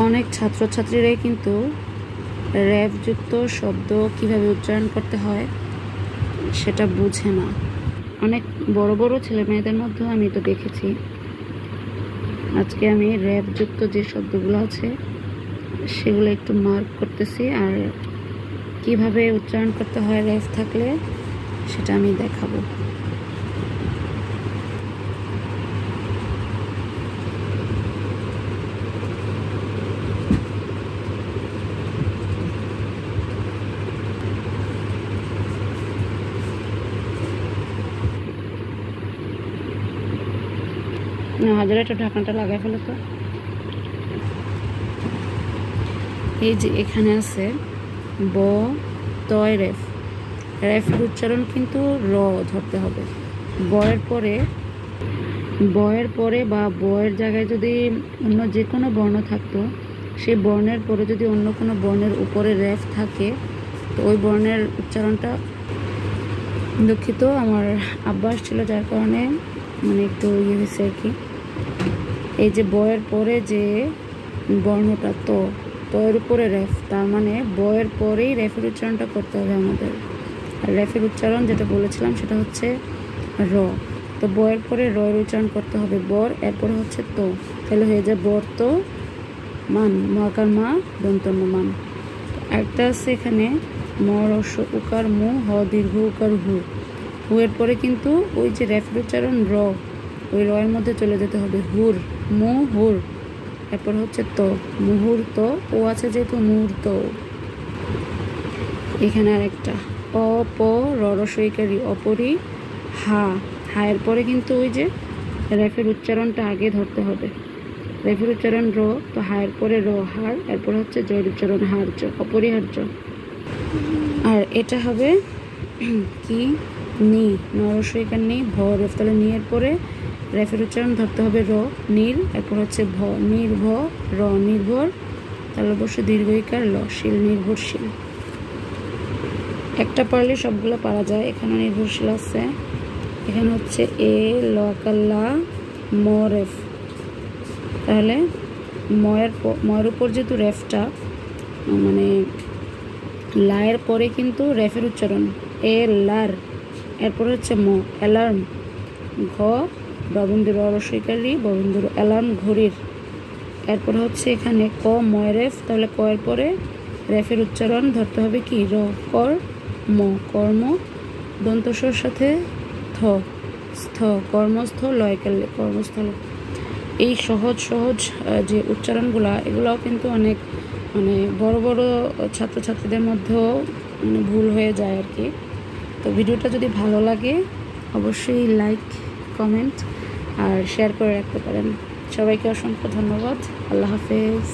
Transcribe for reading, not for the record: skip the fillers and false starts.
অনেক ছাত্রছাত্রীরাই কিন্তু র্যাপযুক্ত শব্দ কিভাবে উচ্চারণ করতে হয় সেটা বুঝে না। অনেক বড় বড় ছেলে মেয়েদের মধ্যেও আমি এটা দেখেছি। আজকে আমি র্যাপযুক্ত যে শব্দগুলো আছে সেগুলো একটু মার্ক করতেছি, আর কিভাবে উচ্চারণ করতে হয় র্যাপ থাকলে সেটা আমি দেখাবো। হাজার একটা ঢাকনাটা লাগাই ফেলো তো। এই যে এখানে আছে ব তয় রেফ। রেফের উচ্চারণ কিন্তু র ধরতে হবে। বয়ের পরে বা বয়ের জায়গায় যদি অন্য যে কোনো বর্ণ থাকতো, সেই বর্ণের পরে যদি অন্য কোনো বর্ণের উপরে রেফ থাকে তো ওই বর্ণের উচ্চারণটা, দুঃখিত আমার আব্বা আসছিল যার কারণে মানে একটু ইয়ে হয়েছে আর কি। এই যে বয়ের পরে যে বর্ণটা তয়ের উপরে রেফ, তার মানে বয়ের পরেই রেফের উচ্চারণটা করতে হবে আমাদের। আর রেফের উচ্চারণ যেটা বলেছিলাম সেটা হচ্ছে র। তো বয়ের পরে রয়ের উচ্চারণ করতে হবে বর, এরপরে হচ্ছে তো, তাহলে হয়ে যায় বর তো মান, মকার মা দন্তন্য মান। একটা আছে এখানে ম রস্য উকার মু হ দীর্ঘ উকার হু। হুয়ের পরে কিন্তু ওই যে রেফের উচ্চারণ র, ওই রয়ের মধ্যে চলে যেতে হবে হুর, মু হুর। এরপর হচ্ছে তো, মুহূর্ত, ও আছে যেহেতু মুহূর্ত। এখানে আরেকটা অ প রসইকারী অপরি হা। হায়ের পরে কিন্তু ওই যে রেফের উচ্চারণটা আগে ধরতে হবে। রেফের উচ্চারণ র, তো হায়ের পরে র হার, এরপর হচ্ছে জয়ের উচ্চারণ হার্য, অপরিহার্য। আর এটা হবে কি নি, নরসইকার নি ভ রেফ, তাহলে নি এর পরে রেফের উচ্চারণ ধরতে হবে র নীল, এরপর হচ্ছে ভ নির্ভ র নির্ভর, তাহলে অবশ্য দীর্ঘইকার ল শিল নির্ভরশীল। একটা পারলে সবগুলো পারা যায়। এখানে নির্ভরশীল আছে, এখানে হচ্ছে এ লকাল্লা ম রেফ, তাহলে ময়ের উপর যেহেতু রেফটা মানে লায়ের পরে কিন্তু রেফের উচ্চারণ এ লার, এরপর হচ্ছে ম অ্যালার্ম, ঘ ববিন্দুর রসইকারী ববিন্দুর অ্যালার্ম ঘড়ির, এরপর হচ্ছে এখানে ক ময় রেফ, তাহলে ক এর পরে রেফের উচ্চারণ ধরতে হবে কি র, কর ম কর্ম, দন্তস্বর সাথে থ স্থ কর্মস্থ লয়কালে কর্মস্থল। এই সহজ যে উচ্চারণগুলো, এগুলোও কিন্তু অনেক মানে বড় বড় ছাত্রছাত্রীদের মধ্যেও মানে ভুল হয়ে যায় আর কি। তো ভিডিওটা যদি ভালো লাগে অবশ্যই লাইক কমেন্ট আর শেয়ার করে রাখতে পারেন। সবাইকে অসংখ্য ধন্যবাদ। আল্লাহ হাফেজ।